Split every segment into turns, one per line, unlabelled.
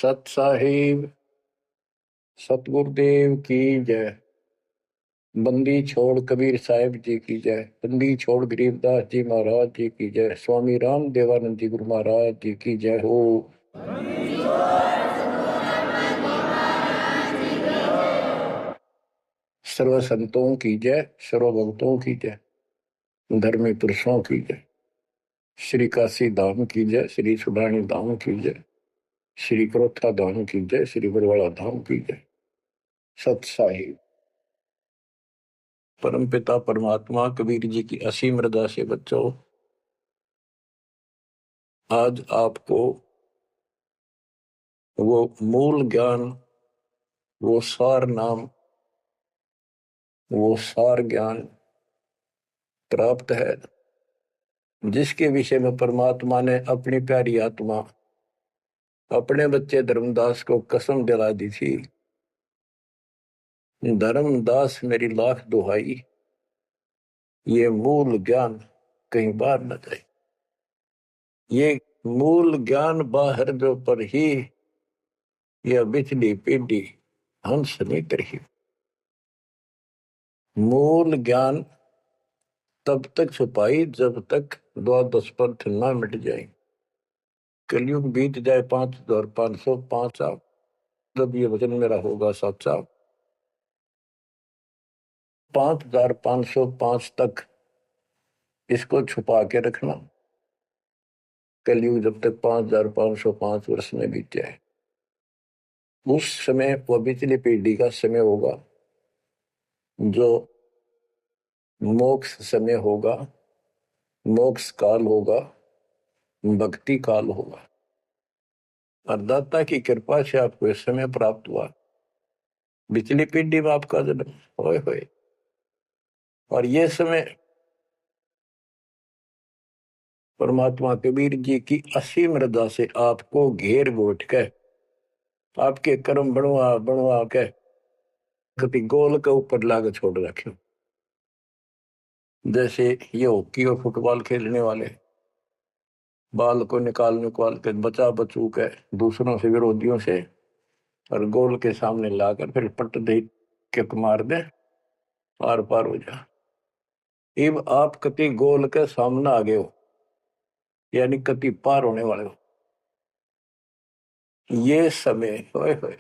सत साहिब सतगुरुदेव की जय। बंदी छोड़ कबीर साहिब जी की जय। बंदी छोड़ गरीबदास जी महाराज जी की जय। स्वामी राम देवानंद जी गुरु महाराज जी की जय हो। सर्व संतों की जय, सर्व भक्तों की जय, धर्मी पुरुषों की जय। श्री काशी धाम की जय, श्री सुडानी धाम की जय, श्री क्रोथा धाम की जय, श्री बरवाड़ा धाम की जय। सत साहिब परम पिता परमात्मा कबीर जी की असीम रजा से बच्चों, आज आपको वो मूल ज्ञान, वो सार नाम, वो सार ज्ञान प्राप्त है जिसके विषय में परमात्मा ने अपनी प्यारी आत्मा अपने बच्चे धर्मदास को कसम दिला दी थी। धर्मदास मेरी लाख दुहाई, ये मूल ज्ञान कहीं बाहर न जाए। ये मूल ज्ञान बाहर जो पर ही यह बिचली पीढ़ी हंस नहीं करी। मूल ज्ञान तब तक छुपाई जब तक द्वादश पंथ न मिट जाए। कलयुग बीत जाए 5505 साल, जब ये वचन मेरा होगा सच्चा। 5505 तक इसको छुपा के रखना। कलयुग जब तक 5505 वर्ष में बीत जाए, उस समय वह बिचली पीढ़ी का समय होगा जो मोक्ष समय होगा, मोक्ष काल होगा, भक्ति काल होगा। और दाता की कृपा से आपको इस समय प्राप्त हुआ। बिचली पीढ़ी में आपका जन्म होए होए, और ये समय परमात्मा कबीर जी की असीम रजा से आपको घेर गोट के आपके कर्म बनवा बनवा के कभी गोल के ऊपर लाग छोड़ रखे। जैसे ये हॉकी और फुटबॉल खेलने वाले बाल को निकाल निकाल के बचा बचू के दूसरों से, विरोधियों से, और गोल के सामने लाकर फिर पट दे के मार दे, पार पार हो जा। अब आप कति गोल के सामने आ गए हो, यानी कति पार होने वाले हो। ये समय होए होए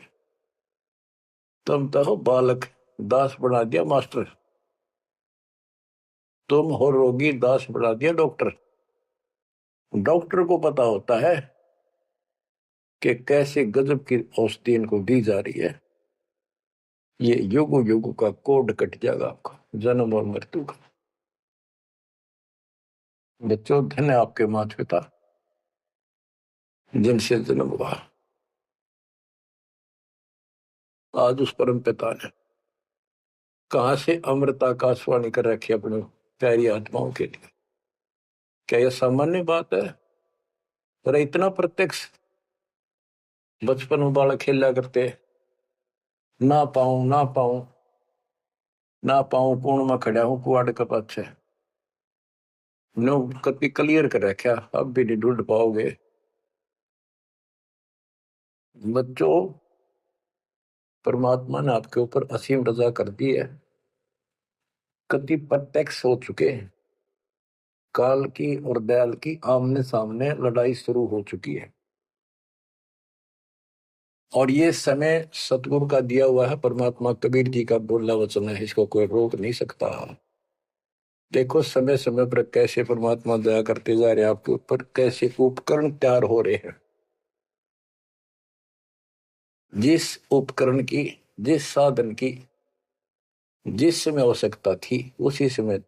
तुम तो बालक दास बना दिया मास्टर, तुम हो रोगी दास बना दिया डॉक्टर। डॉक्टर को पता होता है कि कैसे गजब की औषधि इनको दी जा रही है। ये युग युग का कोड कट जाएगा आपका, जन्म और मृत्यु का। बच्चों, धन्य आपके माता पिता जिनसे जन्म हुआ। आज उस परम पिता ने कहां से अमृत आकाशवाणी कर रखी अपनी प्यारी आत्माओं के लिए। क्या यह सामान्य बात है? पर इतना प्रत्यक्ष बचपन में बालक खेला करते, ना पाऊं ना पाऊं ना पाऊं, कौन में खड़ा हूं कुआड़ के पाछे नो कभी क्लियर कर रखा, अब भी नहीं ढूंढ पाओगे। बच्चों, परमात्मा ने आपके ऊपर असीम रजा कर दी है। कति प्रत्यक्ष हो चुके हैं। काल की और दयाल की आमने सामने लड़ाई शुरू हो चुकी है, और ये समय सतगुरु का दिया हुआ है। परमात्मा कबीर जी का बोला वचन है, इसको कोई रोक नहीं सकता। देखो समय समय पर कैसे परमात्मा दया करते जा रहे हैं आपके ऊपर, कैसे उपकरण तैयार हो रहे हैं। जिस उपकरण की, जिस साधन की जिस समय आवश्यकता थी, उसी समय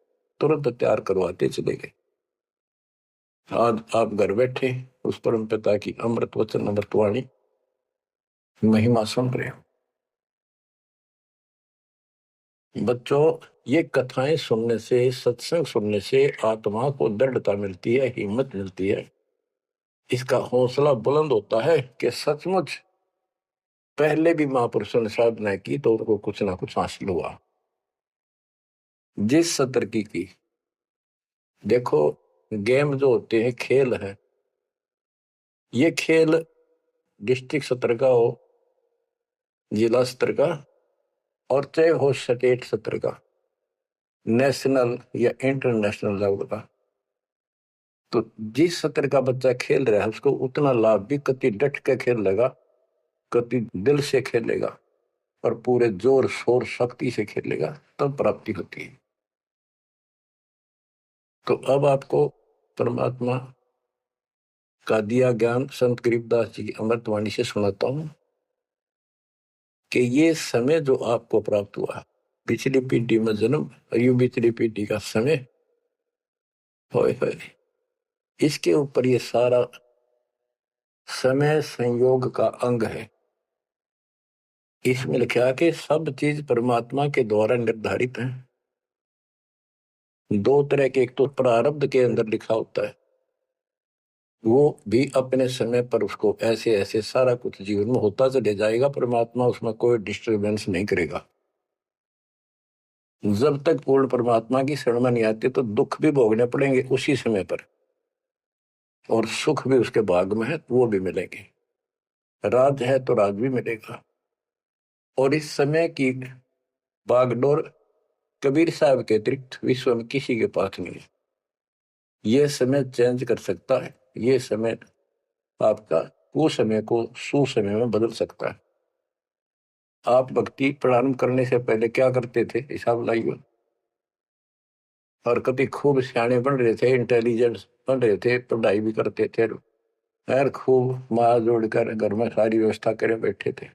तुरंत तैयार करवाते चले गए। आज आप घर बैठे उस परम पिता की अमृत वचन अमृतवाणी महिमा सुन रहे हो। बच्चों, ये कथाएं सुनने से, सत्संग सुनने से आत्मा को दृढ़ता मिलती है, हिम्मत मिलती है। इसका हौसला बुलंद होता है कि सचमुच पहले भी महापुरुषों ने साधना की तो उनको कुछ ना कुछ हासिल हुआ। जिस सत्र की देखो, गेम जो होते हैं, खेल है, ये खेल डिस्ट्रिक्ट स्तर का हो, जिला स्तर का, और चाहे हो स्टेट स्तर का, नेशनल या इंटरनेशनल लेवल का, तो जिस स्तर का बच्चा खेल रहा है उसको उतना लाभ भी कति डट के खेलेगा, कति दिल से खेलेगा और पूरे जोर शोर शक्ति से खेलेगा, तब प्राप्ति होती है। तो अब आपको परमात्मा का दिया ज्ञान संत गरीबदास जी की अमृतवाणी से सुनाता हूं कि ये समय जो आपको प्राप्त हुआ, पिछली पीढ़ी में जन्म और यू पिछली पीढ़ी का समय, होए होए, इसके ऊपर ये सारा समय संयोग का अंग है। इसमें लिखा कि सब चीज परमात्मा के द्वारा निर्धारित है। दो तरह के, एक तो प्रारब्ध के अंदर लिखा होता है, वो भी अपने समय पर उसको ऐसे ऐसे सारा कुछ जीवन में होता चले जाएगा, परमात्मा उसमें कोई डिस्टरबेंस नहीं करेगा। जब तक पूर्ण परमात्मा की शरण में नहीं आते तो दुख भी भोगने पड़ेंगे उसी समय पर, और सुख भी उसके भाग में है तो वो भी मिलेंगे, राज है तो राज भी मिलेगा। और इस समय की बागडोर कबीर साहब के अतिरिक्त विश्व में किसी के पास नहीं है। ये समय चेंज कर सकता है, ये समय आपका कुसमय को सुसमय में बदल सकता है। आप भक्ति प्रारंभ करने से पहले क्या करते थे, हिसाब लाइए। और कभी खूब सियाने बन रहे थे, इंटेलिजेंस बन रहे थे, पढ़ाई भी करते थे, यार खूब माँ जोड़कर घर में सारी व्यवस्था करे बैठे थे,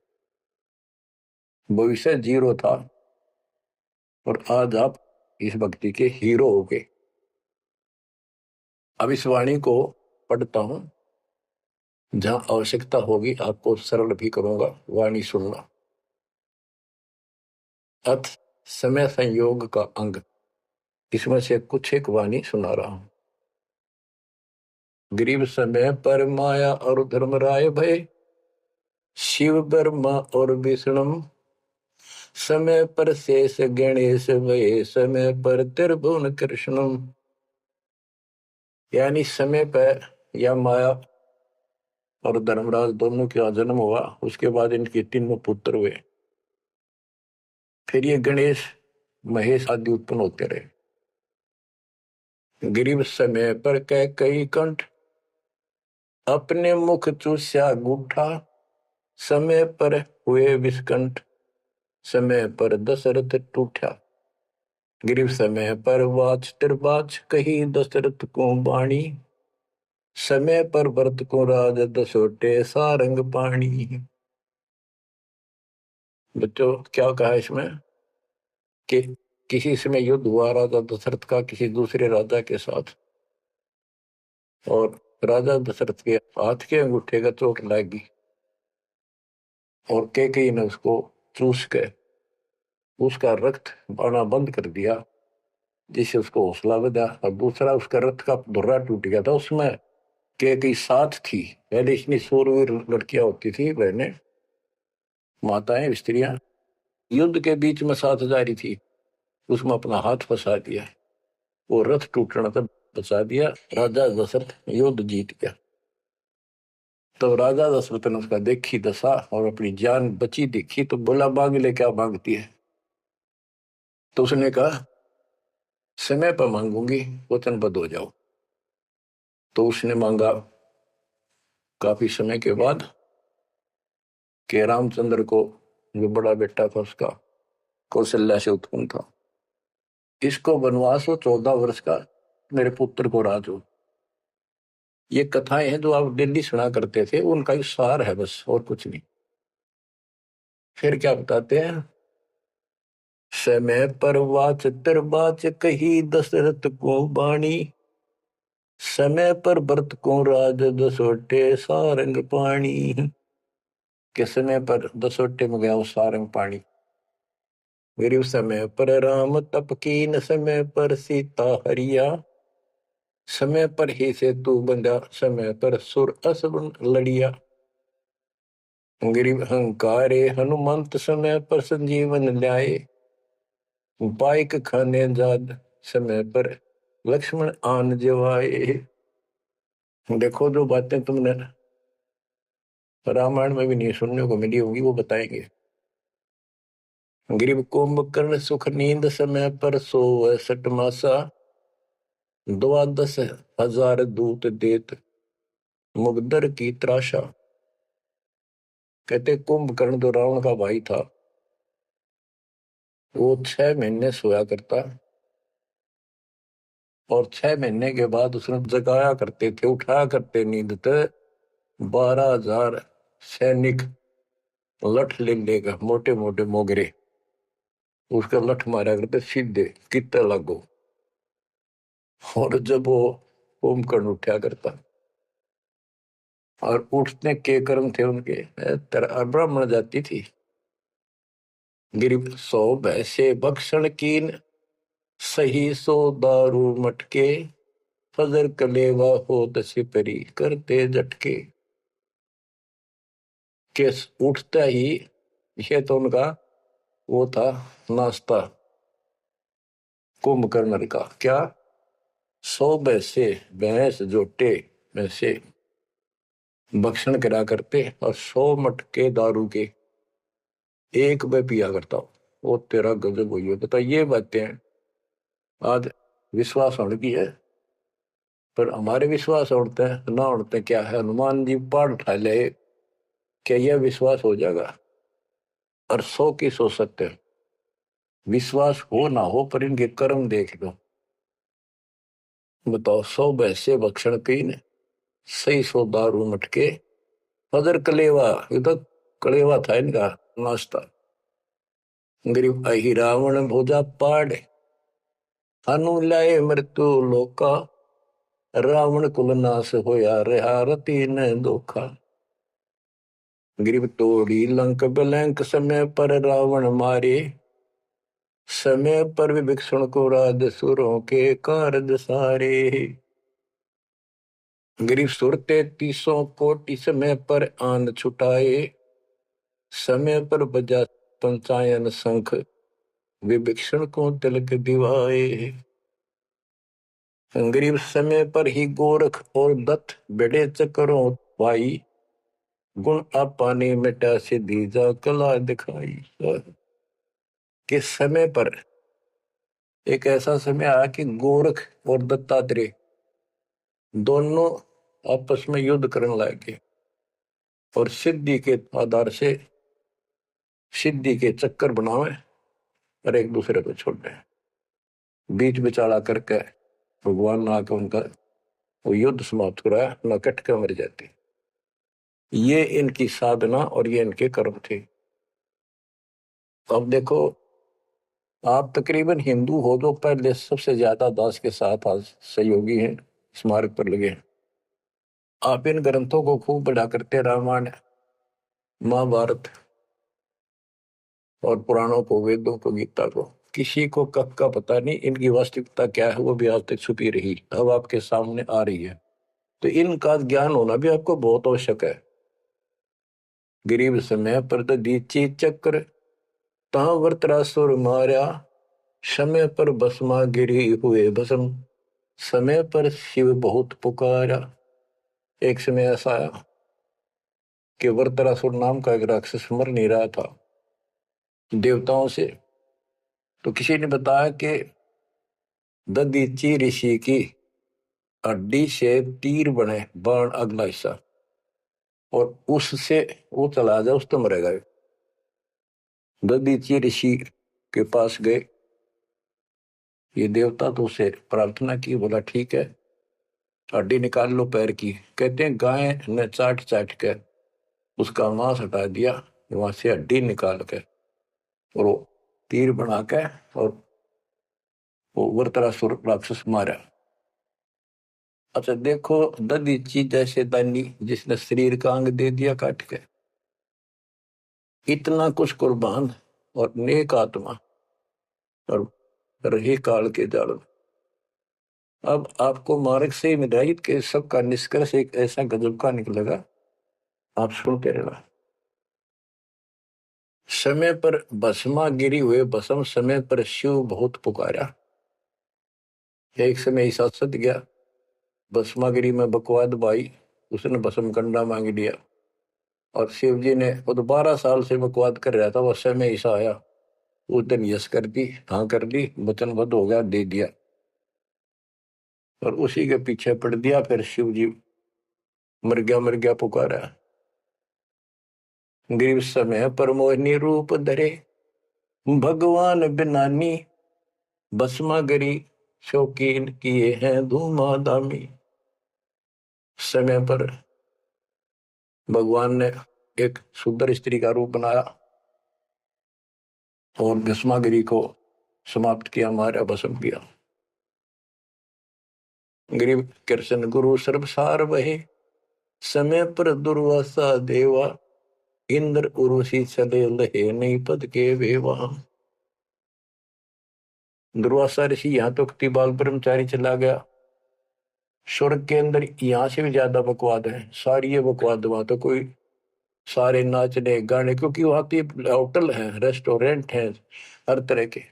भविष्य जीरो था। और आज आप इस भक्ति के हीरो हो गए। अब इस वाणी को पढ़ता हूं, जहां आवश्यकता होगी आपको सरल भी करूंगा, वाणी सुनना। अथ समय संयोग का अंग, इसमें से कुछ एक वाणी सुना रहा हूं। गरीब समय पर माया और धर्मराय भय, शिव ब्रह्मा और विष्णु, समय पर शेष गणेश भय, समय पर त्रिभुवन कृष्ण। यानी समय पर या माया और धर्मराज दोनों का जन्म हुआ, उसके बाद इनके तीनों पुत्र हुए, फिर ये गणेश महेश आदि उत्पन्न होते रहे। गरीब समय पर कह कई कंठ, अपने मुख चूस्या गूठा, समय पर हुए विस्कंठ, समय पर दशरथ टूठा। गरीब समय पर वाच त्रिबाच, कही दशरथ को बाणी, समय पर भरत को राज दसोटे सारंग पाणी। बच्चों क्या कहा इसमें कि किसी समय युद्ध हुआ राजा दशरथ का किसी दूसरे राजा के साथ, और राजा दशरथ के हाथ के अंगूठे का चोट लगी और कैकेयी ने उसको चूस के उसका रक्त बहना बंद कर दिया, जिससे उसको हौसला बढ़ा। और दूसरा उसका रथ का धुर्रा टूट गया था, उसमें कैकेयी साथ थी। पहले इतनी सूरवीर लड़कियां होती थी, बहनें माताएं स्त्रियां, युद्ध के बीच में साथ जा रही थी, उसमें अपना हाथ फंसा दिया, वो रथ टूटना था, बचा दिया। राजा दशरथ युद्ध जीत गया। तो राजा दशरथ ने उसका देखी दशा और अपनी जान बची देखी, तो बोला मांग ले, क्या मांगती है। तो उसने कहा समय पर मांगूंगी, वचनबद्ध हो जाओ। तो उसने मांगा काफी समय के बाद कि रामचंद्र को, जो बड़ा बेटा था उसका, कौशल्या से उत्पन्न था, इसको वनवास हो 14 वर्ष का, मेरे पुत्र को राज हो। ये कथाएं हैं जो आप दिल्ली सुना करते थे, उनका ही सार है बस, और कुछ नहीं। फिर क्या बताते हैं, समय पर वाच त्रिबाच, कही दशरथ को बाणी, समय पर भरत को राज दसोटे सारंग पाणी। के समय पर दसोटे में गया वो सारंग पाणी। मेरे समय पर राम तप कीन, समय पर सीता हरिया, समय पर ही से तू बंधा, समय पर सुर असुर लड़िया। गरीब अहंकारे हनुमंत, समय पर संजीवन ल्याए, बाइक खाने जाद, समय पर लक्ष्मण आन जवाए। देखो जो बातें तुमने रामायण में भी नहीं सुनने को मिली होगी, वो बताएंगे। ग्रीव कुंभकर्ण सुख नींद समय पर सोवै सठ मासा, 12,000 दूत देत मुगदर की त्रासा। कहते कुंभकर्ण जो रावण का भाई था, वो 6 महीने सोया करता, और 6 महीने के बाद उसने जगाया करते थे, उठाया करते नींद थे 12,000 सैनिक लठ ले लेगा, मोटे मोटे मोगरे, उसका लठ मारा करते सीधे कितने लागो। और जब वो कुंभकर्ण उठा करता, और उठने के कर्म थे उनके, ब्राह्मण जाति थी। गिरिप सो भैसे भक्षण कीन, सही सो दारू मटके, फजर कलेवा हो दसी परी करते झटके। के उठता ही, ये तो उनका वो था नाश्ता कुंभकर्ण का। क्या? 100 भैंसे, भैंस जोटे भैंसे भक्षण करा करते, और 100 मटके दारू के एक में पिया करता। वो तेरा गजब हुई है। बता, ये बातें आज विश्वास होने की है, पर हमारे विश्वास उड़ते हैं ना उड़ते क्या है। हनुमान जी पाठ उठा ले, क्या यह विश्वास हो जाएगा? और 100 की सो सकते हैं, विश्वास हो ना हो, पर इनके कर्म देख लो। बताओ, 100 भैंसे भक्षण कीन, सही 100 दारू मटके, फजर कलेवा, ये तो कलेवा था इनका नाश्ता। गरीब अहि रावण भोजा पाड़, हनु लाए मृत्यु लोका, रावण कुल नाश होया रहा रति न धोखा। गरीब तोड़ी लंक बिलंक, समय पर रावण मारे, समय पर विभीषण को राज सुरों के कारज सारे। गरीब सुर 33 कोटि, समय पर आन छुटाए, समय पर बजा पंचायन शंख, विभीषण को तिलक दिवाए। गरीब समय पर ही गोरख और दत्त बेड़े चक्रों भाई, गुण आपा ने मिटा से दीजा कला दिखाई। कि समय पर एक ऐसा समय आया कि गोरख और दत्तात्रेय दोनों आपस में युद्ध करने लगे, और सिद्धि के आधार से सिद्धि के चक्कर बनावे और एक दूसरे को छोड़े। बीच बिचारा करके भगवान ने आकर उनका वो युद्ध समाप्त कराया, न कट के मर जाते। ये इनकी साधना और ये इनके कर्म थे। अब देखो, आप तकरीबन हिंदू हो तो पहले सबसे ज्यादा दास के साथ आज सहयोगी हैं, स्मारक पर लगे हैं। आप इन ग्रंथों को खूब पढ़ा करते, रामायण महाभारत और पुराणों को, वेदों को, गीता को। किसी को कब का पता नहीं इनकी वास्तविकता क्या है, वो भी आज तक छुपी रही, अब आपके सामने आ रही है। तो इनका ज्ञान होना भी आपको बहुत आवश्यक है। गरीब समय पर दीची चक्र, तहाँ वृत्रासुर मारा, समय पर भस्मा गिरी हुए भस्म, समय पर शिव बहुत पुकारा। एक समय ऐसा आया कि वृत्रासुर नाम का एक राक्षस मर नहीं रहा था देवताओं से, तो किसी ने बताया कि ददीची ऋषि की हड्डी से तीर बने बाण अगला हिस्सा, और उससे वो चला जाए उस तो मरेगा। ददीची ऋषि के पास गए, ये देवता तो उसे प्रार्थना की, बोला ठीक है हड्डी निकाल लो पैर की। कहते हैं गाय ने चाट चाट के उसका मांस हटा दिया, वहां से हड्डी निकाल के और वो तीर बना के और वो वृत्रासुर राक्षस मारा। अच्छा देखो, ददीची जैसे दानी जिसने शरीर का अंग दे दिया काट के, इतना कुछ कुर्बान और नेक आत्मा और रही काल के जाल में। अब आपको मार्ग से हिदायत के सबका निष्कर्ष एक ऐसा गजब का निकलेगा, आप सुनते रहना। समय पर भस्मा गिरी हुए भस्म, समय पर शिव बहुत पुकारा। एक समय ऐसा सत गया, भस्मागिरी में बकवाद भाई, उसने भस्म कंडा मांग लिया। और शिव जी ने वो तो 12 साल से बकवाद कर रहा था, वो समय ऐसा आया, उस दिन यस कर दी, हाँ कर दी, वचनबद्ध हो गया, दे दिया, और उसी के पीछे पड़ दिया। फिर शिव जी मर गया पुकारा। ग्रीव समय पर मोहिनी रूप धरे, भगवान बिनानी, भस्मागरी शौकीन किए हैं धूमाधामी। समय पर भगवान ने एक सुंदर स्त्री का रूप बनाया और भस्मागिरी को समाप्त किया, मारा, भस्म किया। गरीब कृष्ण गुरु सर्वसार वहे, समय पर दुर्वासा देवा, इंद्र उर्वशी चले लहे, नहीं पद के वेवा। दुर्वासा ऋषि यहाँ तो बाल ब्रह्मचारी चला गया, स्वर्ग के अंदर यहाँ से भी ज्यादा बकवाद है, सारी ये बकवाद। वहां तो कोई सारे नाचने गाने, क्योंकि वहां तो होटल है, रेस्टोरेंट है, हर तरह के।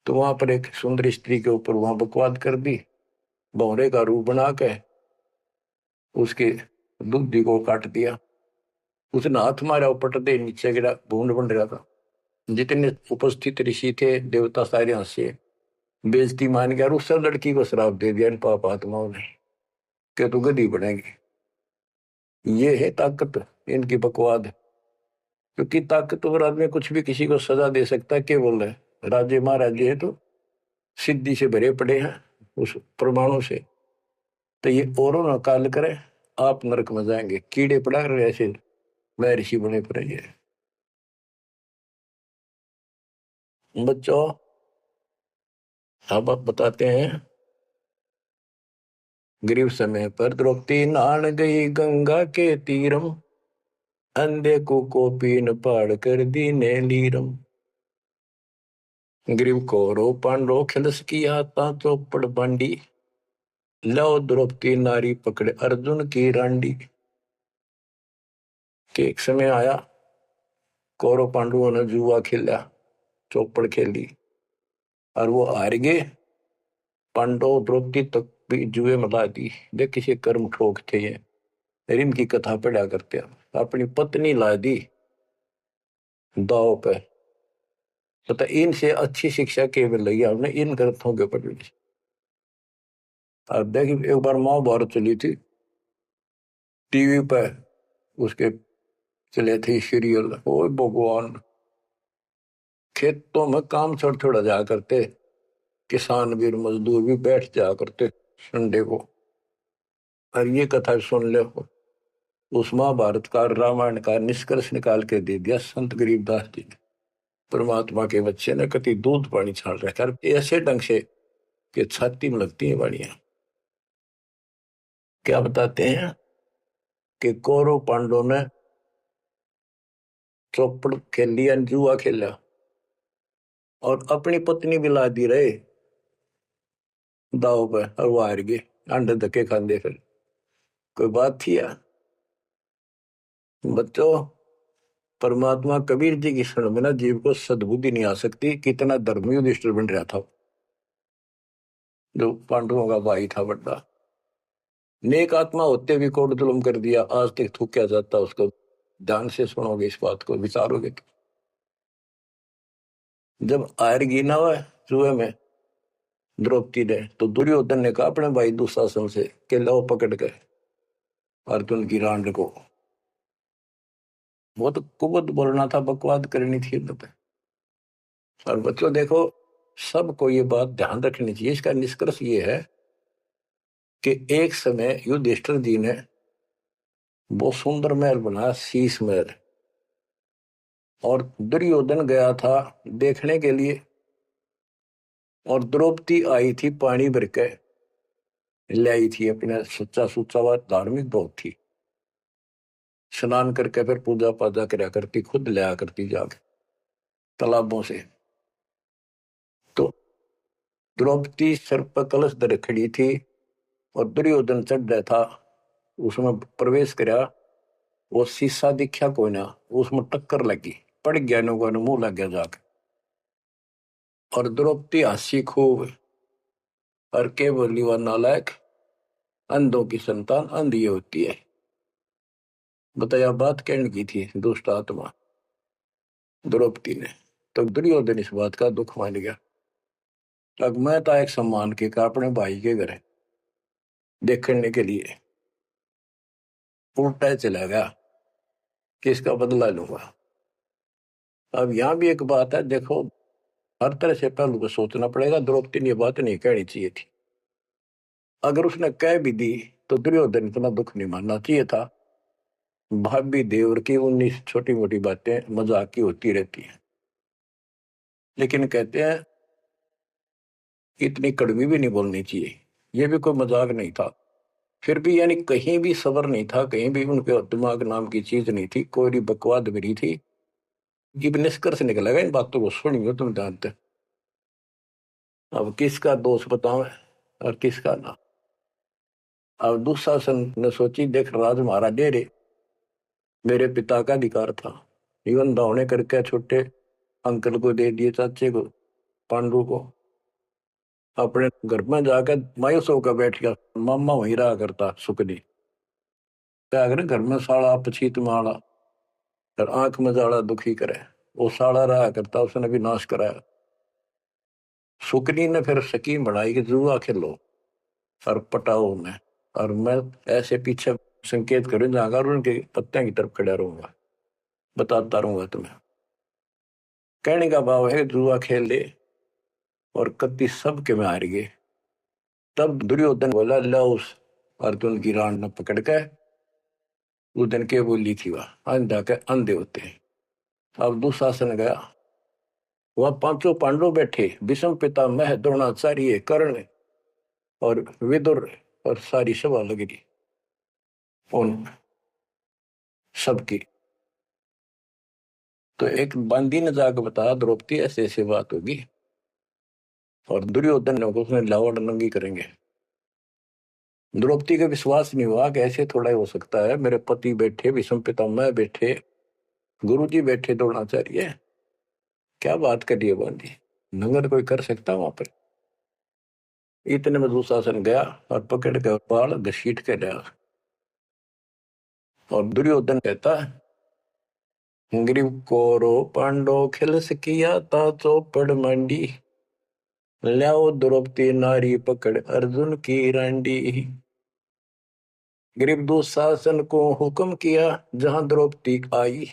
तो वहां पर एक सुंदर स्त्री के ऊपर वहां बकवाद कर दी, भौरे का रूप बना के उसके दूधी को काट दिया। उसने हाथ मारा, पट दे नीचे गिरा, भूड बन रहा था। जितने उपस्थित ऋषि थे देवता सारे हंसे, बेइज्जती मान गया, और उस लड़की को श्राप दे दिया इन पाप आत्माओं ने कि तू गधी बनेगी। ये है ताकत इनकी बकवाद। क्योंकि ताकतवर आदमी कुछ भी किसी को सजा दे सकता है, केवल है राज्य महाराज्य है तो सिद्धि से भरे पड़े हैं उस परमाणु से। तो ये औरों न काल करे, आप नरक में जाएंगे, कीड़े पड़ा रहे ऐसे महर्षि बने पड़े। बच्चों अब आप बताते हैं, ग्रीव समय पर द्रौपदी नहान गई गंगा के तीरम, अंधे को कोपीन पाड़ कर दीने लीरम। ग्रीव कौरव पांडव खिलस किया ता चौपड़ बांडी, लो द्रौपदी नारी पकड़े अर्जुन की रांडी। के एक समय आया, कौरव पांडवों ने जुआ खेला, चौपड़ खेली, और वो हार गए। पांडव द्रौपदी तक भी जुए में ला दी। देख किसी कर्म ठोक थे ये, रिम की कथा पढ़ा करते हैं। अपनी पत्नी ला दी दाव पे। पता इनसे अच्छी शिक्षा के मिल रही है हमने इन ग्रंथों के पढ़ने से। अब देखिए एक बार महाभारत चली थी टीवी पे, उसके चले थे सीरियल। ओ भगवान, खेतों में काम छोड़ छोड़ा जा करते, किसान भी मजदूर भी बैठ जा करते संडे को, और ये कथा सुन ले। उस महाभारत का रामायण का निष्कर्ष निकाल के दे दिया संत गरीबदास जी ने। परमात्मा के बच्चे ने कति दूध पानी छाल रखा है ऐसे ढंग से कि छाती में लगती है वाणियां। क्या बताते हैं कि कौरव पांडव ने चौपड़ खेल लिया, जुआ खेला, और अपनी पत्नी भी ला दी रहे दाव पे, और वो हार गए, अंडे धक्के खांदे। फिर कोई बात थी यार। बच्चों, परमात्मा कबीर जी की शरण में ना जीव को सद्बुद्धि नहीं आ सकती। कितना धर्मी युधिष्ठिर बन रहा था, जो पांडवों का भाई था बड़ा नेक आत्मा होते भी कोट जुल्म कर दिया, आज तक थूका जाता उसको। ध्यान से सुनोगे इस बात को, विचारोगे तो। जब आयरगी ना हुआ जुए में द्रौपदी ने, तो दुर्योधन ने कहा अपने भाई दुशासन से कि लो पकड़ के अर्जुन की रांड को। वो तो कुबत बोलना था, बकवाद करनी थी तो। और बच्चों देखो, सबको ये बात ध्यान रखनी चाहिए। इसका निष्कर्ष ये है कि एक समय युधिष्ठिर जी ने वो सुंदर महल बनाया, शीश महल, और दुर्योधन गया था देखने के लिए, और द्रौपदी आई थी पानी भर के लाई थी, अपने सच्चा सुच्चा बात धार्मिक बहुत थी, स्नान करके फिर पूजा पाजा कराया करती, खुद लाया करती जाके तालाबों से। तो द्रौपदी सर पर कलश धर खड़ी थी, और दुर्योधन चढ़ रहा था, उसमें प्रवेश कराया। वो शीशा दिखा कोई ना, उसमें टक्कर लगी, पड़ गया, नो मुंह लग गया जाके। और द्रौपदी हंसी खूब, और के बोली वह नालायक, अंधों की संतान अंधी होती है। बताया बात कहने की थी दुष्ट आत्मा द्रौपदी ने। तो दुर्योधन इस बात का दुख मान गया। अब मैं था एक सम्मान के का अपने भाई के घर देखने के लिए उल्टा चला गया कि इसका बदला लूंगा। अब यहाँ भी एक बात है, देखो हर तरह से पहलू को सोचना पड़ेगा। द्रौपदी ने ये बात नहीं कहनी चाहिए थी। अगर उसने कह भी दी तो दुर्योधन इतना दुख नहीं मानना चाहिए था। भाभी देवर की 19 छोटी मोटी बातें मजाक की होती रहती हैं, लेकिन कहते हैं इतनी कड़वी भी नहीं बोलनी चाहिए। ये भी कोई मजाक नहीं था। फिर भी यानी कहीं भी सबर नहीं था, कहीं भी उनके दिमाग नाम की चीज नहीं थी, कोई बकवाद भी नहीं थी। ये भी निष्कर्ष निकलेगा इन बातों को सुनियो तुम जानते। अब किसका दोष बताओ और किसका ना। अब दुशासन ने सोची देख राज हमारा डेरे मेरे पिता का अधिकार था, जीवन दावने करके छोटे अंकल को दे दिए, चाचे को पांडु को। अपने घर में जाकर मायूस होकर बैठ गया। मामा वहीं रहा करता सुखनी। क्या करे घर में साड़ा पछीत माड़ा और आंख में जाड़ा दुखी करे। वो साड़ा रहा करता, उसने भी नाश कराया। सुकनी ने फिर स्कीम बनाई कि जुआ खेलो और पटाओ उन्हें, और मैं ऐसे पीछे संकेत करूं जाकर उनके पत्ते की तरफ खड़ा रहूंगा, बताता रहूंगा तुम्हें। कहने का भाव है जुआ खेल ले और कति सबके में हार गए। तब दुर्योधन बोला लो उस अर्जुन की रान न पकड़ के। उस दिन के बोली थी वह अंधा के अंधे होते हैं। अब दुशासन गया, वह पांचों पांडव बैठे, भीष्म पितामह द्रोणाचार्य कर्ण और विदुर, और सारी सभा लग रही उन सबकी। तो एक बंदी ने जाकर बताया द्रौपदी ऐसे ऐसे बात होगी, और दुर्योधन ने उसने लावड़ नंगी करेंगे। द्रौपदी का विश्वास नहीं हुआ कि ऐसे थोड़ा ही हो सकता है। मेरे पति बैठे, भीष्म पितामह बैठे, गुरु जी बैठे, द्रोणाचार्य, क्या बात करिए बंदी, नंगर कोई कर सकता वहां पर। इतने में दुशासन गया और पकड़ के बाल घसीट के लिया। और दुर्योधन कहता ग्रीव कोरो पांडो खिलस किया ता चौपड़ मंडी, ल्याओ द्रौपदी नारी पकड़ अर्जुन की रांडी। ग्रीव दुशासन को हुक्म किया जहां द्रौपदी आई,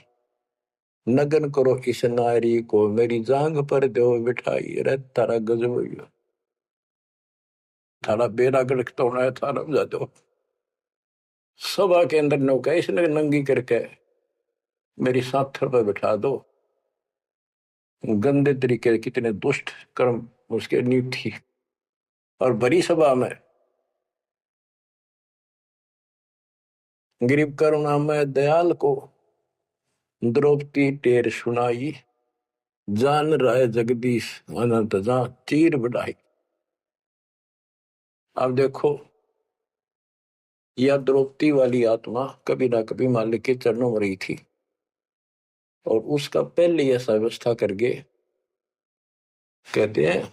नगन करो इस नारी को मेरी जांग पर दो बिठाई। अरे तारा गजब हो गया, थारा बेड़ा गड़कता होना है, थारा बजा दो। सभा के अंदर नौका इसने नंगी करके मेरी साथर पर बिठा दो। गंदे तरीके कितने दुष्ट कर्म उसके नींव थी। और बड़ी सभा में गिरिव करुणा में दयाल को द्रौपदी टेर सुनाई, जान राय जगदीश अनंत जा चीर बढ़ाई। अब देखो यह द्रौपदी वाली आत्मा कभी ना कभी मालिक के चरणों में रही थी, और उसका पहले ऐसा व्यवस्था करके कहते हैं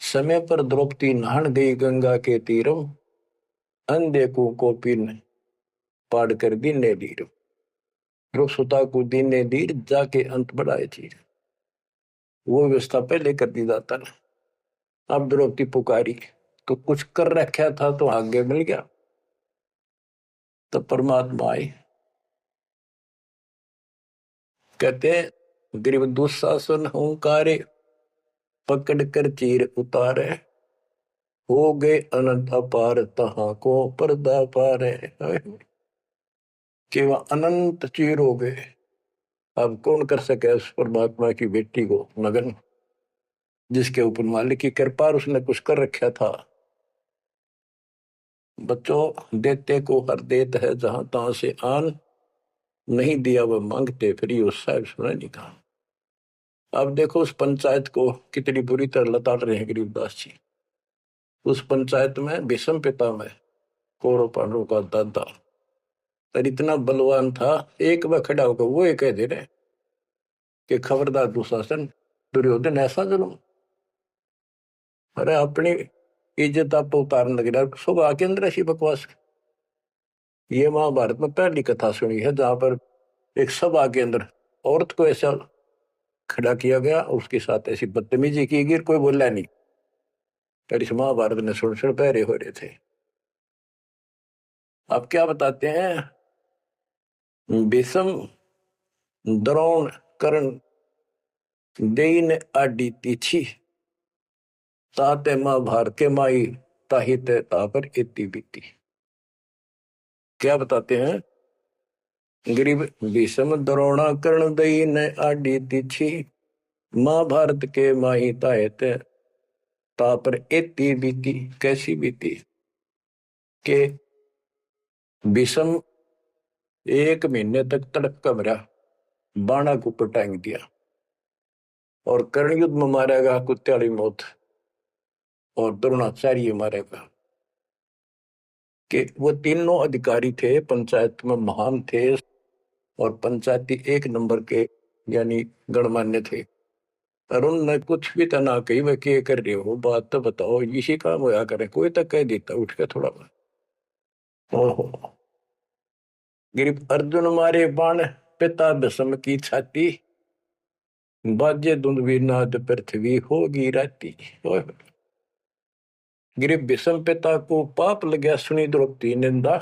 समय पर द्रौपदी नहान गई गंगा के तीरम, अंधे को पिन पाड़ कर दीने लीर, सुता को दीने लीर जाके अंत बढ़ाए चीर। वो व्यवस्था पहले कर दी जाता ना। अब द्रौपदी पुकारी तो कुछ कर रखा था तो आगे मिल गया। तो परमात्मा आए, कहते हैं ग्रीव दुशासन हुंकारे, पकड़ कर चीर उतारे, हो गए अनंत अपार तहां को पर्दा पार है। कि वह अनंत चीर हो गए। अब कौन कर सके उस परमात्मा की बेटी को नगन, जिसके ऊपर मालिक की कृपा उसने कुछ कर रखा था। बच्चों देते को हर देत है जहां तहां से आन, नहीं दिया वह मांगते फिर उस साहब सुना नहीं कहा। अब देखो उस पंचायत को कितनी बुरी तरह लताड़ रहे हैं गरीबदास जी। उस पंचायत में भीष्म पितामह कौरव पांडवों का दादा और इतना बलवान था, एक बार खड़ा होकर वो ये कह दे रहे कि खबरदार दुशासन, दुर्योधन ऐसा जुल्म। अरे अपनी इज्जत आप उतारने लग रहा, सुबह के अंदर ऐसी बकवास। ये महाभारत में पहली कथा सुनी है जहां पर एक सभा के अंदर औरत को ऐसा खड़ा किया गया और उसके साथ ऐसी बदतमीजी की गई, कोई बोला नहीं। पर इस महाभारत ने सुन सुन पैरे हो रहे थे। अब क्या बताते हैं, भीष्म द्रोण कर्ण देइन आडी तीछी ताते महाभारत के माई ताहित तापर इति बीती। क्या बताते हैं, गरीब भीष्म द्रोणा कर्ण देइन आडी तीछी महाभारत के माही ताहित तापर इति बीती। कैसी बीती के भीष्म 1 महीने तक तड़प का मरा, बाणा को ऊपर टांग दिया, और कर्ण युद्ध में मारेगा कुत्ते मौत, और द्रोणाचार्य मारेगा। कि वो तीनों अधिकारी थे, पंचायत में महान थे और पंचायती 1 नंबर के यानी गणमान्य थे। और उनने कुछ भी तना कही वह क्या कर रहे हो, बात तो बताओ, इसी काम होया करे, कोई तक कह देता उठ के थोड़ा। ओहो, गिरिप अर्जुन मारे बाण पिता भीष्म की छाती बाजे धुंधवी नाद पृथ्वी होगी राती। गिरिप भीष्म पिता को पाप लगा सुनी द्रौपदी निंदा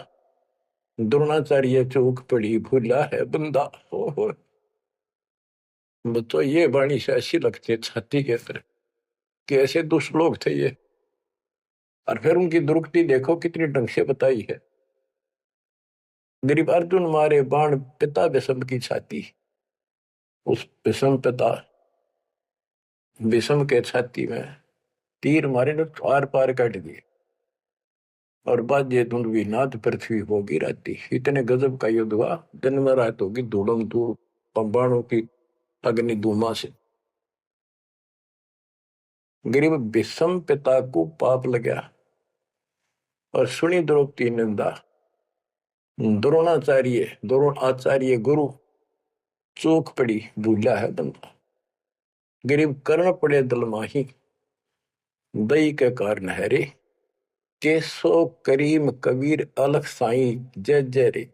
द्रोणाचार्य चौक पड़ी भूला है बंदा। ओहो, तो ये वाणी से ऐसी लगती है छाती के अंदर कि ऐसे दुष्ट लोग थे ये। और फिर उनकी दुर्गति देखो कितनी ढंग से बताई है। गरीब अर्जुन मारे बाण पिता भीष्म की छाती, उस भीष्म पिता भीष्म के छाती में तीर मारे ने आर पार काट दिए, और बाजे धुंधवी नाद पृथ्वी होगी राती। इतने गजब का युद्ध हुआ, दिन में रात होगी धूड़म धूड़ पंबाणों की अग्नि धूमा से। गरीब भीष्म पिता को पाप लगा और सुनी द्रौपदी निंदा द्रोण आचार्य गुरु चौक पड़ी भूला है बंदा। गरीब कर्ण पड़े दल माही दई के कारण है रे केसो करीम कबीर अलख साई जय जय रे।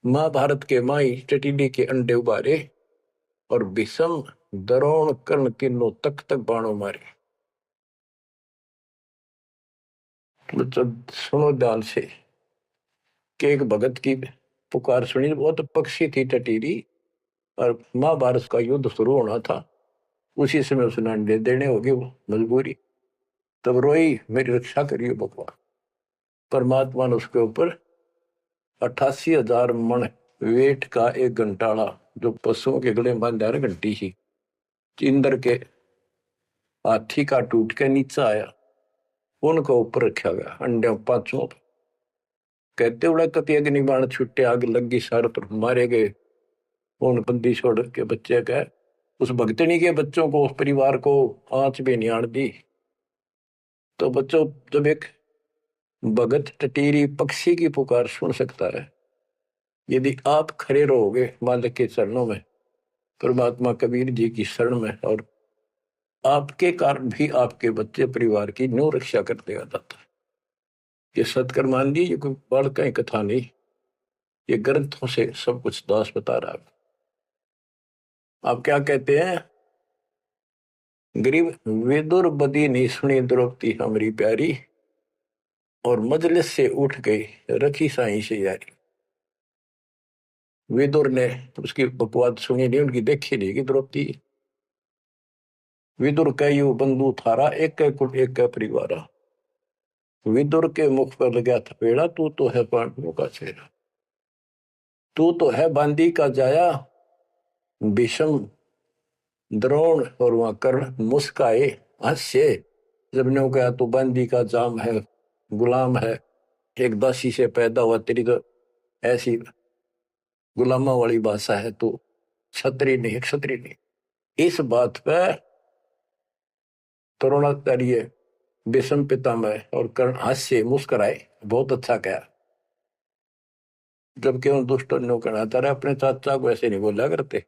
महाभारत के माई टटीडी के अंडे उबारे और भीष्म द्रोण कर्ण तीनों तक तक बाणों मारे। तो सुनो ध्यान से कि एक भगत की पुकार सुनी, बहुत पक्षी थी टटीरी, और महाभारत का युद्ध शुरू होना था, उसी समय उसने अंडे देने होगी, वो मजबूरी। तब रोई मेरी रक्षा करिए भगवान। परमात्मा ने उसके ऊपर 88,000 मन वेट का एक घंटाड़ा, जो पशुओं के गले में बांधा घंटी थी, इंद्र के हाथी का टूट के नीचे आया, उनको ऊपर रखा गया अंडे 5 कहते उड़ा कति अग्नि बाण छुट्टे, आग लगी सारे पर मारे गए। उन बंदी छोड़ के बच्चे का उस भगतनी के बच्चों को, उस परिवार को आंच भी नहीं आन दी। तो बच्चों, जब एक भगत टटीरी पक्षी की पुकार सुन सकता है, यदि आप खड़े रहोगे मालिक के चरणों में, परमात्मा कबीर जी की शरण में, और आपके कारण भी आपके बच्चे परिवार की न्यू रक्षा कर देगा दाता। ये सत्कर मान ली, ये कोई बड़ कहीं कथा नहीं, ये ग्रंथों से सब कुछ दास बता रहा है। आप क्या कहते हैं, गरीब विदुर बदी नहीं सुनी द्रौपदी हमारी प्यारी, और मजलिस से उठ गई रखी साई से यारी। विदुर ने उसकी बकवाद सुनी नहीं, उनकी देखी नहीं कि द्रौपदी। विदुर कयु बंधु थारा एक कुल एक परिवारा, विदुर के मुख पर लगा था पेड़ा, तू तो है पांडवों का चेहरा, तू तो है बांदी का जाया। भीष्म द्रोण और वहां कर्ण मुस्काए हास्य, जब ने कहा तो बांदी का जाम है, गुलाम है, एक दासी से पैदा हुआ, तेरी तो ऐसी गुलामा वाली भाषा है, तो क्षत्रिय नहीं, क्षत्रिय नहीं। इस बात पर द्रोणाचार्य भीष्म पितामह और कर्ण हास्य मुस्कुराए, बहुत अच्छा कहा। जबकि उन दुष्टों ने कहना था अपने चाचा को ऐसे नहीं बोला करते।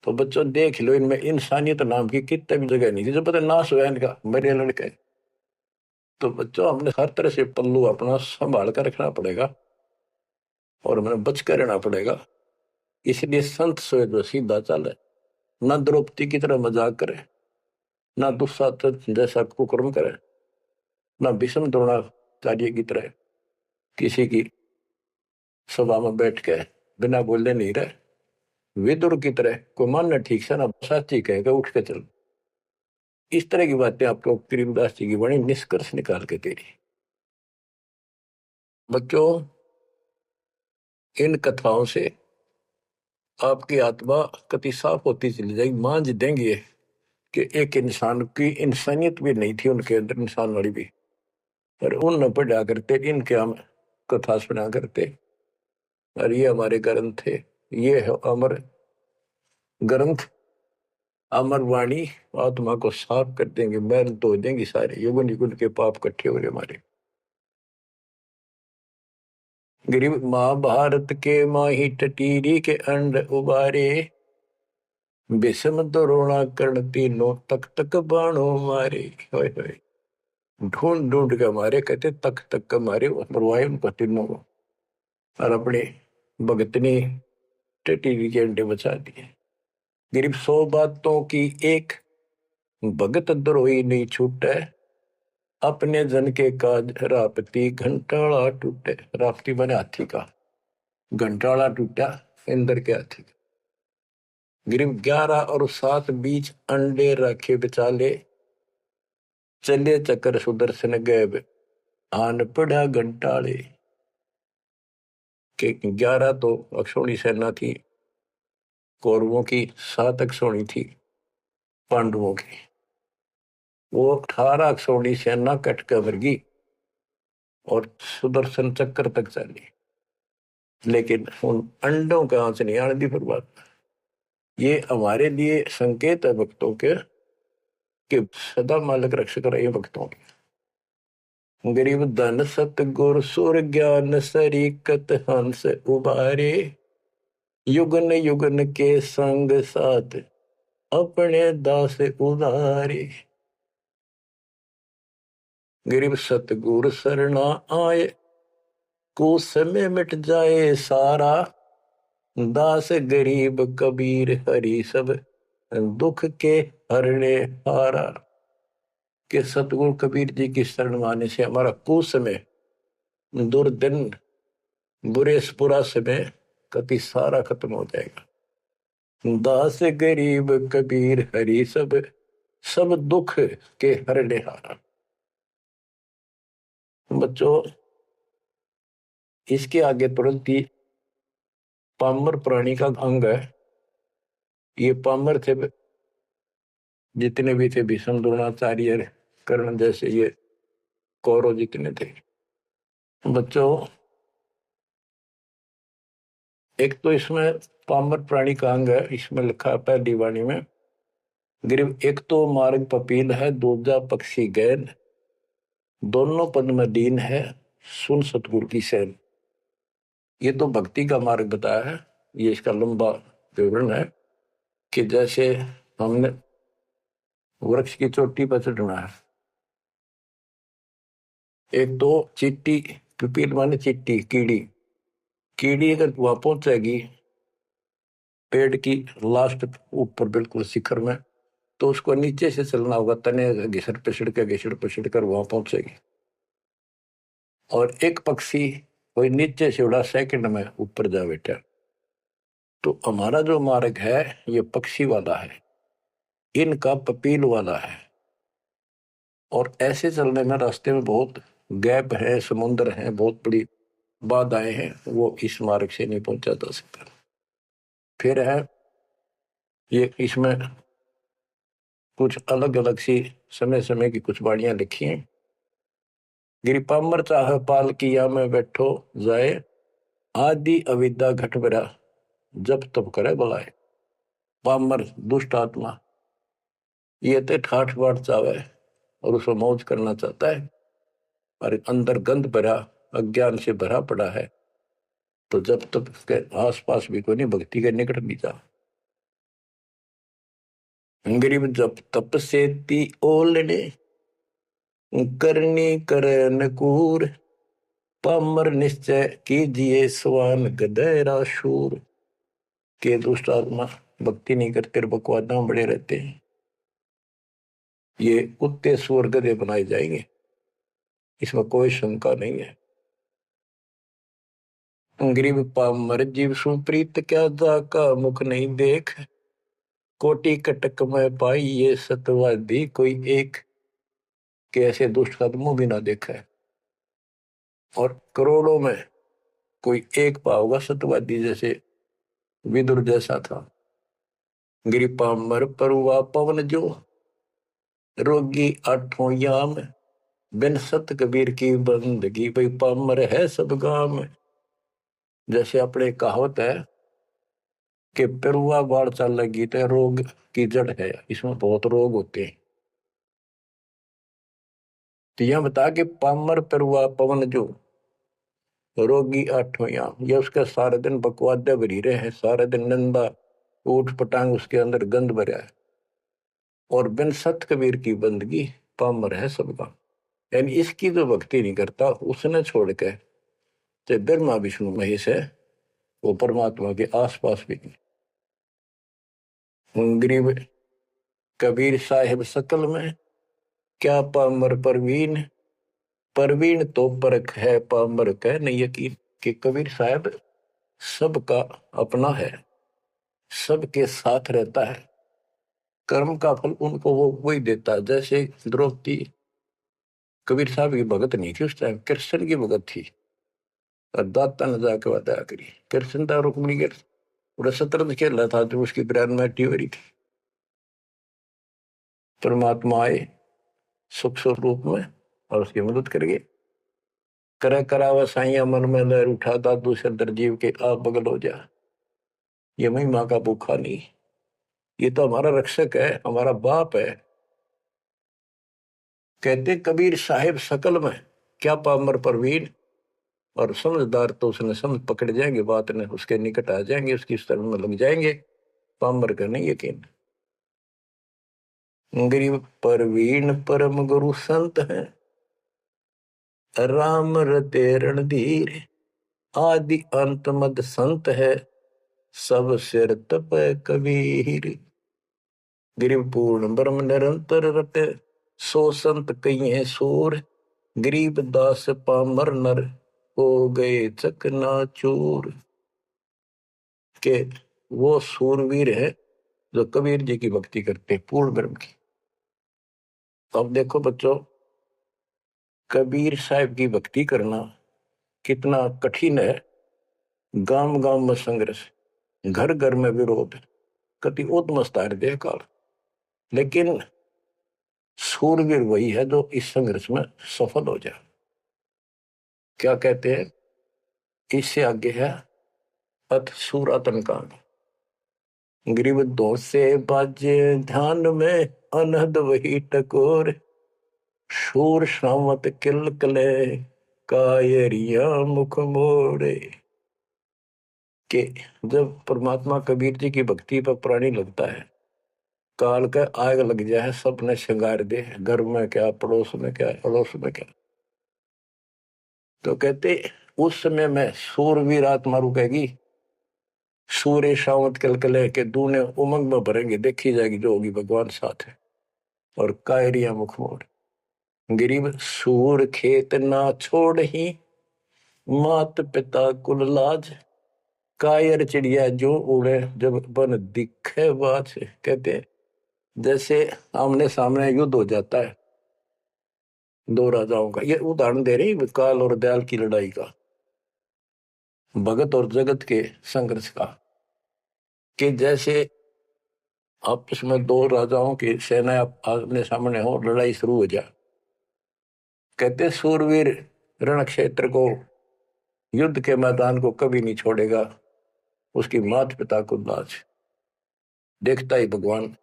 तो बच्चों देख लो, इनमें इंसानियत नाम की कितने भी जगह नहीं थी, जो पता नाश हुआ इनका, मेरे लड़के तो बच्चों हमने हर तरह से पल्लू अपना संभाल कर रखना पड़ेगा और हमें बच कर रहना पड़ेगा। इसलिए संत सोए जो सीधा चले, ना द्रौपदी की तरह मजाक करे, ना दुस्साहस जैसा कुकर्म करे, ना भीष्म द्रोणाचार्य की तरह किसी की सभा में बैठ के बिना बोले नहीं रहे। विदुर की तरह कोई मानना ठीक से ना साची कहेगा उठ के चल। इस तरह की बातें आपको करीमदास जी की बड़ी निष्कर्ष निकाल के दे रही। बच्चों इन कथाओं से आपकी आत्मा कति साफ होती चली जाएगी। मान देंगे कि एक इंसान की इंसानियत भी नहीं थी उनके अंदर, इंसान वाली भी, पर उन न पढ़ा करते, इनके हम कथा सुना करते। और ये हमारे ग्रंथ थे, ये है अमर ग्रंथ, अमर वाणी आत्मा को साफ कर देंगे, मैल धो देंगे सारे युगन युगन के पाप इकट्ठे हो रहे हमारे। गरीब महाभारत के माही टटीरी के अंड उबारे, विषम द्रोणा कर्ण तीनों तक तक बाणों मारे। होय होय, ढूंढ ढूंढ के मारे, कहते तक तक के मारे, मरवाए उनको तीनों को, और अपने भगतनी टटीरी के अंडे बचा दिए। गरीब 100 बातों की एक, भगत द्रोही नहीं छूटे, अपने जन के काज रापती घंटाला टूटे। रापती बने हाथी का, घंटाला टूटा इंद्र के हाथी का। गरीब 11 और 7 बीच अंडे रखे बेचाले, चले चक्कर सुदर्शन गैब आन पड़ा घंटाले। के 11 तो अक्षौणी सेना थी कौरवों की, 7 अक्षौणी थी पांडवों की। वो 18 अक्षौणी सेना कट कर वर्गी और सुदर्शन चक्कर तक चली, लेकिन उन अंडों का आंच नहीं आने दी फिर बात। ये हमारे लिए संकेत है भक्तों के कि सदा मालिक रक्षक रहे भक्तों के। गरीब धन सतगुर सुर ज्ञान सरीकत हंस उबारे, युगन युगन के संग साथ अपने दास उदारे। गरीब सतगुर सरना आए, कुछ समय मिट जाए सारा, दास गरीब कबीर हरि सब दुख के हरने हारा। के सतगुरु कबीर जी की शरण माने से हमारा कुछ समय, दुर्दिन, बुरा समय कति सारा खत्म हो जाएगा। दास गरीब कबीर हरि सब सब दुख के हरने हारा। बच्चों इसके आगे तुरंत ही पामर प्राणी का अंग है। ये पामर थे जितने भी थे, भीष्म द्रोणाचार्य कर्ण जैसे ये कौरव जितने थे। बच्चों एक तो इसमें पामर प्राणी का अंग है, इसमें लिखा है पहली वाणी में, गरीब एक तो मार्ग पपील है, दूजा पक्षी गैन, दोनों पद में दीन है, सुन सतगुरु की सैन। ये तो भक्ति का मार्ग बताया है। ये इसका लंबा विवरण है कि जैसे हमने वृक्ष की चोटी पर चढ़ना है, एक तो चिट्टी, पिपील माने चिट्टी, कीड़ी, कीड़ी अगर वहां पहुंचेगी पेड़ की लास्ट ऊपर बिल्कुल शिखर में, तो उसको नीचे से चलना होगा, तने घिसड़ पिसड़ कर वहां पहुंचेगी। और एक पक्षी कोई नीचे से उड़ा सेकंड में ऊपर जा बैठा। तो हमारा जो मार्ग है ये पक्षी वाला है, इनका पपील वाला है। और ऐसे चलने में रास्ते में बहुत गैप है, समुद्र है, बहुत बड़ी बाधाएं हैं, वो इस मार्ग से नहीं पहुंचा जा सकता। फिर है ये, इसमें कुछ अलग अलग सी समय समय की कुछ वाणियां लिखी हैं। गिरिपामर चाह पाल किया में बैठो जाए, आदि अविद्या घट बरा जब तब करे बुलाए। पामर दुष्ट आत्मा ये तो ठाठ बाट चावे और उसको मौज करना चाहता है, पर अंदर गंध भरा अज्ञान से भरा पड़ा है, तो जब तक के आस पास भी कोई नहीं, भक्ति के निकट भी जा। गरीब जब तप से ती ओलने, करनी करे नकूर, पामर निश्चय कीजिए स्वान गधेरा शूर। के दुष्ट आत्मा भक्ति नहीं करते और बकवादा में बड़े रहते हैं, ये कुत्ते सुअर गधे बनाए जाएंगे, इसमें कोई शंका नहीं है। गरीब पामर जीव सुप्रीत क्या जाका मुख नहीं देख, कोटि कटक में पाई ये सतवादी कोई एक। के ऐसे दुष्ट का मुंह भी ना देखा है, और करोड़ों में कोई एक पाओगा सतवादी जैसे विदुर जैसा था। गिरी पामर परुआ पवन जो, रोगी आठों याम, बिन सत कबीर की बंदगी भाई पामर है सब गाम। जैसे अपने कहावत है कि पेरुआ बाढ़ चल लगी तो रोग की जड़ है, इसमें बहुत रोग होते हैं। तो यह बता के पामर पेरुआ पवन जो, रोगी आठों याम, ये उसके सारे दिन बकवादे भरी रहे हैं, सारे दिन निंदा ऊट पटांग उसके अंदर गंद भरा है। और बिन सत कबीर की बंदगी पामर है सबका, यानी इसकी जो भक्ति नहीं करता उसने छोड़ के चाहे ब्रह्मा विष्णु महेश है, वो परमात्मा के आसपास भी नहीं। गरीब कबीर साहिब सकल में, क्या पामर परवीन, परवीन तो परख है पामर कह नहीं यकीन। कि कबीर साहब सबका अपना है, सबके साथ रहता है, कर्म का फल उनको वो वही देता है। जैसे द्रौपदी कबीर साहब की भगत नहीं थी, उस टाइम कृष्ण की भगत थी, और दाता ने जाके वादा करी, कृष्ण था रुक्मिणी के पूरा शतरंज खेल रहा था जो उसकी ब्रांड मैटी हो रही थी। परमात्मा आए सुख स्वरूप में और उसकी मदद करिए। करे करावा साइया मन में लहर उठा, दादू से दरजीव के आप बगल हो जा। ये महिमा का भूखा नहीं, ये तो हमारा रक्षक है, हमारा बाप है। कहते कबीर साहिब सकल में, क्या पामर परवीन, और समझदार तो उसने समझ पकड़ जाएंगे, बात ने उसके निकट आ जाएंगे, उसकी शरण में लग जाएंगे। पामर का नहीं यकीन। गरीब परवीन परम गुरु संत है, राम रते रणधीर, आदि अंत मद संत है, सब सिर तप कबीर। गरीब पूर्ण ब्रह्म निरंतर रटे, सो संत कहिए सूर, गरीब दास पामर नर, हो गए चकनाचूर। के वो सूरवीर है जो कबीर जी की भक्ति करते पूर्ण ब्रह्म की। अब देखो बच्चों, कबीर साहब की भक्ति करना कितना कठिन है। गांव गांव में संघर्ष, घर घर में विरोध, कति उत्मस्तार देह काल, लेकिन सूरवीर वही है जो इस संघर्ष में सफल हो जाए। क्या कहते हैं, इससे आगे है अथ सूरातन कांड। ग्रीव दो से बाजे ध्यान में, अनहद वही टकोर, शूर शामत किल कले, कायरिया मुख मोड़े। के जब परमात्मा कबीर जी की भक्ति पर प्राणी लगता है, काल का आग लग जाए, सबने श्रृंगार दे, घर में क्या, पड़ोस में क्या, अड़ोस में क्या। तो कहते उस समय में सूरवीर आत्मा रुकेगी, सूर्य शावत कलकले के दूने उमंग में भरेंगे, देखी जाएगी जो होगी भगवान साथ है। और कायरिया मुख मोड़, गरीब सूर खेत ना छोड़ ही, मात पिता कुल लाज, कायर चिड़िया जो उड़े जब बन दिखे बाज। कहते जैसे आमने सामने युद्ध हो जाता है दो राजाओं का, ये उदाहरण दे रही काल और दयाल की लड़ाई का, भगत और जगत के संघर्ष का। कि जैसे आपस में दो राजाओं की सेना आमने सामने हो, लड़ाई शुरू हो जाए, कहते सूरवीर रण क्षेत्र को, युद्ध के मैदान को कभी नहीं छोड़ेगा, उसकी माता पिता को लाज, देखता ही भगवान।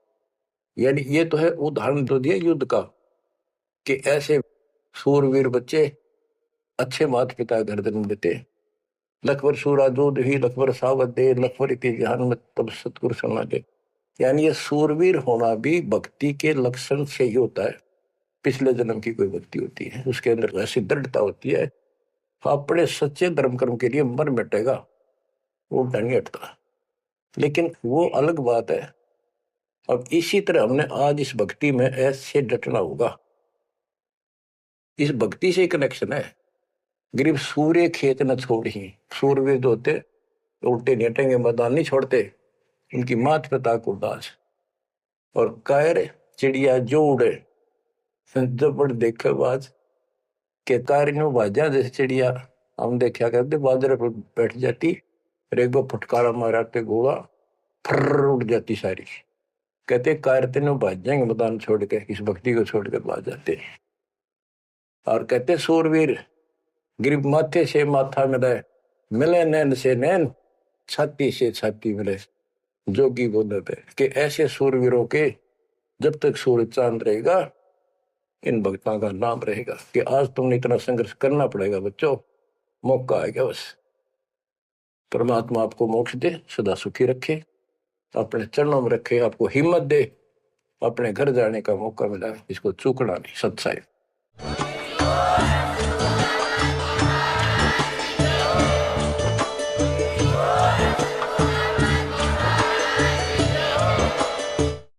यानी ये तो है उदाहरण तो दिया युद्ध का, कि ऐसे सूरवीर बच्चे अच्छे माता पिता घर जन्म देते। लखवर सूरा दूध ही लखवर सावत दे, लखवर इति जहान में तब सतगुरु समा दे। यानी ये सूरवीर होना भी भक्ति के लक्षण से ही होता है। पिछले जन्म की कोई भक्ति होती है, उसके अंदर ऐसी दृढ़ता होती है, अपने सच्चे धर्म कर्म के लिए मर मिटेगा, वो नहीं हटता। लेकिन वो अलग बात है। अब इसी तरह हमने आज इस भक्ति में ऐसे डटना होगा, इस भक्ति से कनेक्शन है। गरीब सूर्य खेत न छोड़ ही, सूरवीर होते उल्टे नेटेंगे मैदान नहीं छोड़ते, इनकी मात पिता को दास। और कायर चिड़िया जो उड़े, जब बड़ देखे बाज के कार बाजा जैसे चिड़िया हम देखा करते, बाजरे पर बैठ जाती, एक बार फटकारा माराते गोला फर उड़ जाती सारी। कहते कार तेनों भाज जाएंगे मैदान छोड़ के, इस भक्ति को छोड़कर भाज जाते। और कहते सूरवीर गरीब माथे से माथा मिले, मिले नैन से नैन, छाती से छाती मिले, जोगी बोलते कि ऐसे सूरवीरों के जब तक सूरज चांद रहेगा, इन भक्तों का नाम रहेगा। कि आज तुमने इतना संघर्ष करना पड़ेगा बच्चों, मौका आएगा बस। परमात्मा आपको मोक्ष दे, सदा सुखी रखे, अपने चरणों में रखे, आपको हिम्मत दे, अपने घर जाने का मौका मिला, इसको चूकना नहीं। सत्साई।